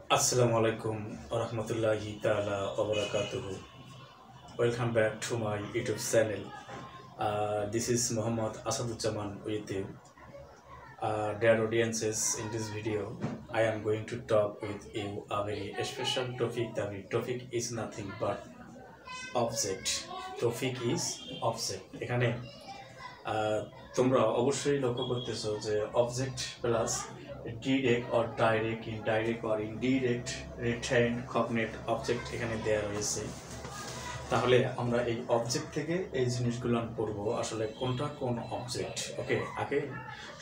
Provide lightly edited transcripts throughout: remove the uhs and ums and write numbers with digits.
Assalamualaikum warahmatullahi taala wabarakatuh. Welcome back to my YouTube channel. This is Muhammad Asaduzzaman with you. Dear audiences, in this video, I am going to talk with you a very special topic. The topic is nothing but object. Topic is object. এখানে তোমরা অবশ্যই লক্ষ্য করতেছো যে object plus direct or direct, indirect or indirect, retained, cognate object এখানে দেয়া রয়েছে। তাহলে আমরা এই অবজেক্ট থেকে এই জিনিসগুলো পড়বো আসলে কোনটা কোন অবজেক্ট। ওকে, আগে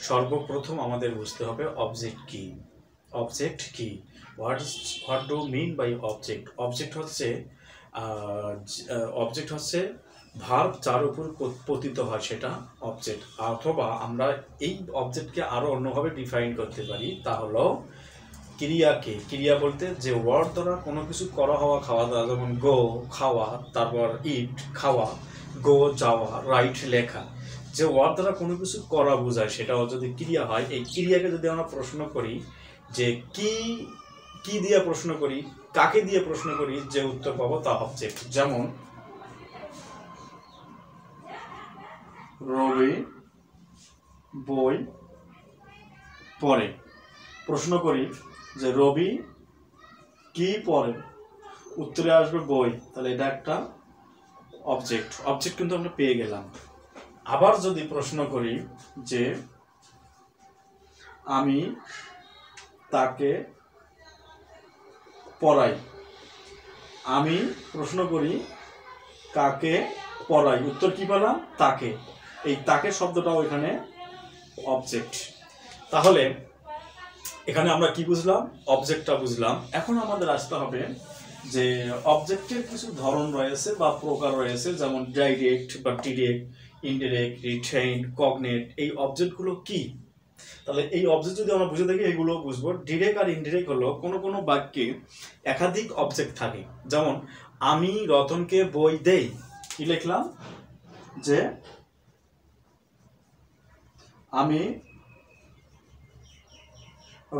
সর্বপ্রথম আমাদের বুঝতে হবে অবজেক্ট কি। অবজেক্ট কি, what do mean by object. Object হচ্ছে ভার্ব যার উপর পতিত হয় সেটা অবজেক্ট, অথবা আমরা এই অবজেক্টকে আরো অন্যভাবে ডিফাইন করতে পারি, তা হলো ক্রিয়াকে। ক্রিয়া বলতে যে ওয়ার্ড দ্বারা কোনো কিছু করা হওয়া, খাওয়া দাওয়া, যেমন গো খাওয়া, তারপর ইট খাওয়া, গো যাওয়া, রাইট লেখা, যে ওয়ার্ড দ্বারা কোনো কিছু করা বোঝায় সেটাও যদি ক্রিয়া হয়। এই ক্রিয়াকে যদি আমরা প্রশ্ন করি যে কি দিয়ে প্রশ্ন করি, কাকে দিয়ে প্রশ্ন করি, যে উত্তর পাবো তা অবজেক্ট। যেমন রবি বই পড়ে, প্রশ্ন করি যে রবি কি পড়ে, উত্তরে আসবে বই, তাহলে এটা একটা অবজেক্ট। অবজেক্ট কিন্তু আমরা পেয়ে গেলাম। আবার যদি প্রশ্ন করি যে আমি তাকে পড়াই, আমি প্রশ্ন করি কাকে পড়াই, উত্তর কি পেলাম, তাকে। এই তাকে শব্দটাও এখানে অবজেক্ট। তাহলে এখানে আমরা কি বুঝলাম, অবজেক্টটা বুঝলাম। এখন আমাদের আসতে হবে যে অবজেক্টের কিছু ধরন রয়েছে বা প্রকার রয়েছে, যেমন ডাইরেক্ট বা ডিরেক্ট, ইনডিরেক্ট, রিটেইনড, কগনেট। এই অবজেক্টগুলো কি? তাহলে এই অবজেক্ট যদি আমরা বুঝে থাকি এগুলো বুঝবো। ডিরেক্ট আর ইনডিরেক্ট হলো কোনো বাক্যে একাধিক অবজেক্ট থাকে। যেমন আমি রতনকে বই দেই, কি লিখলাম যে আমি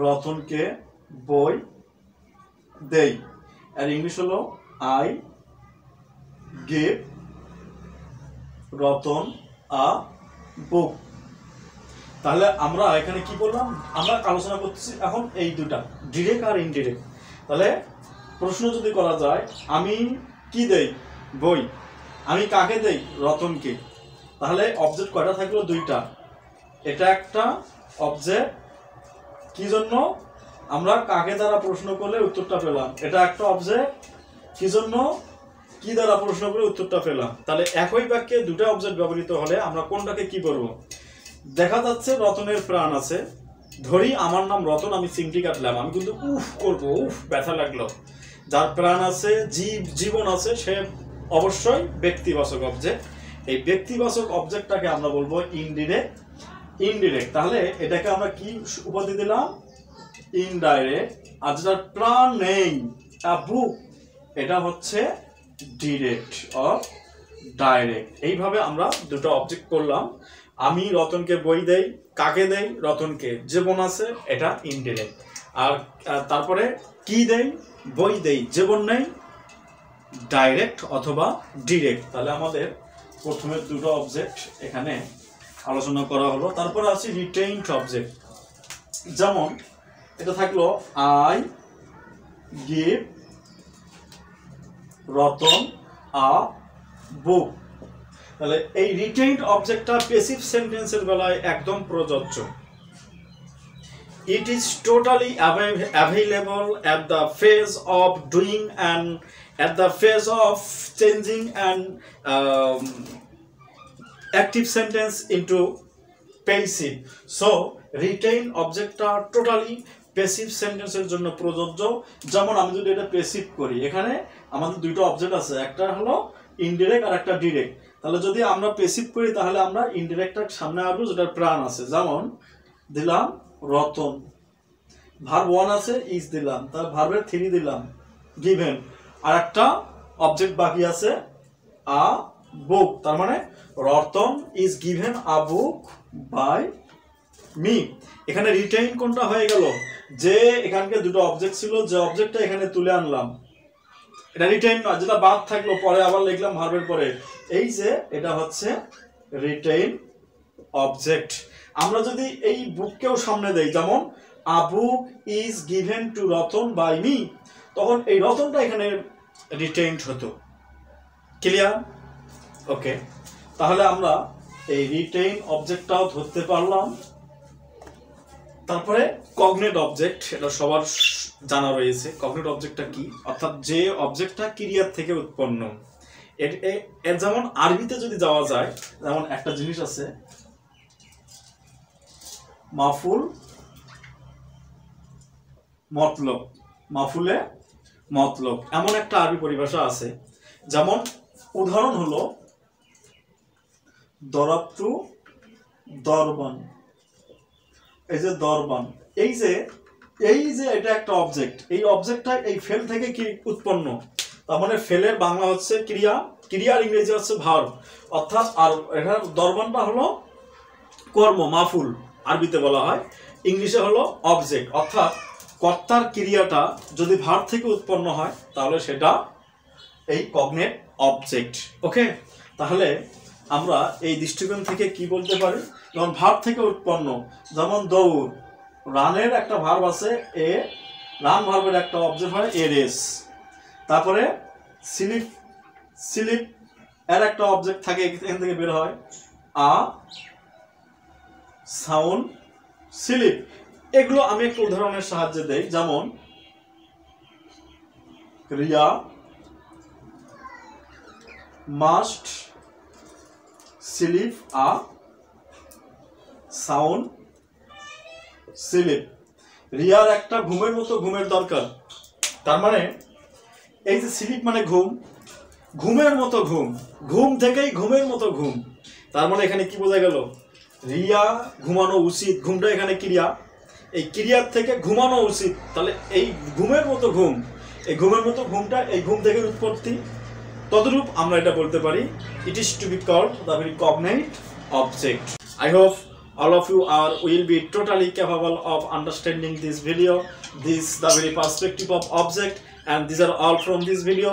রতনকে বই দেই, আর ইংলিশ হলো আই গিভ রতন আ বুক। তাহলে আমরা এখানে কি বললাম, আমরা আলোচনা করতেছি এখন এই দুটা, ডিরেক্ট আর ইনডিরেক্ট। তাহলে প্রশ্ন যদি করা যায় আমি কি দেই, বই, আমি কাকে দেই, রতনকে, তাহলে অবজেক্ট কয়টা থাকলো, দুইটা। এটা একটা অবজেক্ট, কি জন্য, আমরা কাকে দ্বারা প্রশ্ন করলে উত্তরটা পেলাম। এটা একটা অবজেক্ট, কি জন্য, কি দ্বারা প্রশ্ন করে উত্তরটা পেলাম। তাহলে একই বাক্যে দুটা অবজেক্ট ব্যবহৃত হলে আমরা কোনটাকে কি করব। দেখা যাচ্ছে রতনের প্রাণ আছে, ধরি আমার নাম রতন, আমি চিমটি কাটলাম, আমি কিন্তু উফ করবো, উফ ব্যথা লাগলো। যার প্রাণ আছে, জীবন আছে, সে অবশ্যই ব্যক্তিবাচক অবজেক্ট। এই ব্যক্তিবাচক অবজেক্টটাকে আমরা বলবো ইনডিরেক্ট। তাহলে এটাকে আমরা কি উপাধি দিলাম, ইনডাইরেক্ট। আর যেটার প্রাণ নেই, বুক, এটা হচ্ছে ডিরেক্ট অর ডাইরেক্ট। এইভাবে আমরা দুটো অবজেক্ট করলাম। আমি রতনকে বই দেই, কাকে দেই, রতনকে, জীবন আছে, এটা ইনডিরেক্ট। আর তারপরে কি দেই, বই দেই, জীবন নেই, ডাইরেক্ট অথবা ডিরেক্ট। তাহলে আমাদের প্রথমে দুটো অবজেক্ট এখানে আলোচনা করা হলো। তারপরে আছে রিটেইনড অবজেক্ট। যেমন এটা থাকলো আই গিভ রতন আ বুক। তাহলে এই রিটেইনড অবজেক্টটা প্যাসিভ সেন্টেন্সের বেলায় একদম প্রযোজ্য। It is totally available at the phase of doing and at the phase of changing an active sentence into passive. So retain অবজেক্টটা টোটালি প্যাসিভ সেন্টেন্সের জন্য প্রযোজ্য। যেমন আমি যদি এটা প্যাসিভ করি, এখানে আমাদের দুটো অবজেক্ট আছে, একটা হলো ইনডিরেক্ট আর একটা ডিরেক্ট। তাহলে যদি আমরা প্যাসিভ করি তাহলে আমরা ইনডিরেক্টটার সামনে আসবো যেটার প্রাণ আছে। যেমন দিলাম রতন, ভার্ব 1 আছে, ইজ দিলাম, তার ভার্বের 3 দিলাম, গিভেন, আর একটা অবজেক্ট বাকি আছে আ বুক। তার মানে Ratan is given a book by me এখানে রিটেইন কোনটা হয়ে গেল, যে এখানকে দুটো অবজেক্ট ছিল, যে অবজেক্টটা এখানে তুলে আনলাম এটা রিটেইন না, যেটা বাদ থাকলো পরে আবার লিখলাম ভার্বের পরে, এই যে এটা হচ্ছে রিটেইন অবজেক্ট। আমরা যদি এই বুককেও সামনে দেই, যেমন a book is given to Ratan by me, তখন এই রতনটা এখানে রিটেইনড হতো। ক্লিয়ার? ওকে, তাহলে আমরা এই রিটেইন অবজেক্টটাও ধরতে পারলাম। তারপরে কগনেট অবজেক্ট, এটা সবার জানা রয়েছে। কগনেট অবজেক্টটা কি? অর্থাৎ যে অবজেক্টটা ক্রিয়ার থেকে উৎপন্ন। এর যেমন আরবিতে যদি যাওয়া যায়, যেমন একটা জিনিস আছে মাফুল মতলব, মাফুলে মতলব, এমন একটা আরবি পরিভাষা আছে। যেমন উদাহরণ হলো দরাবতু দরবান, এই যে দরবান, এই যে এটা একটা অবজেক্ট, এই অবজেক্টটা এই ফেল থেকে কি উৎপন্ন, তার মানে ফেলের বাংলা হচ্ছে ক্রিয়া, ক্রিয়ার ইংরেজি হচ্ছে ভার্ব, অর্থাৎ আর এটা দরবানটা হলো কর্ম, মাফুল আরবিতে বলা হয়, ইংলিশে হলো অবজেক্ট। অর্থাৎ কর্তার ক্রিয়াটা যদি ভার্ব থেকে উৎপন্ন হয় তাহলে সেটা এই কগনেট অবজেক্ট। ওকে, তাহলে আমরা এই দৃষ্টিকোণ থেকে কি বলতে পারি, যেমন ভার্ব থেকে উৎপন্ন, যেমন দৌড়, রানের একটা ভার্ব আছে এ, রান ভার্বের একটা অবজেক্ট হয় এ রেস। তারপরে স্লিপ, স্লিপ এর একটা অবজেক্ট থাকে, এখান থেকে বের হয় আ সাউন্ড স্লিপ। এগুলো আমি একটা উদাহরণের সাহায্যে দেই, যেমন Riya must sleep a sound sleep. রিয়ার একটা ঘুমের মতো ঘুমের দরকার, তার মানে এই যে স্লিপ মানে ঘুম, ঘুমের মতো ঘুম, ঘুম থেকেই ঘুমের মতো ঘুম, তার মানে এখানে কি বোঝা গেল, রিয়া ঘুমানো উচিত, ঘুমটা এখানে ক্রিয়া, এই ক্রিয়ার থেকে ঘুমানো উচিত, তাহলে এই ঘুমের মতো ঘুম, এই ঘুমের মতো ঘুমটা এই ঘুম থেকে উৎপত্তি। তদরূপ আমরা এটা বলতে পারি it is to be called the very cognate object. I hope all of you will be totally capable of understanding this video, this the very perspective of object, and these are all from this video.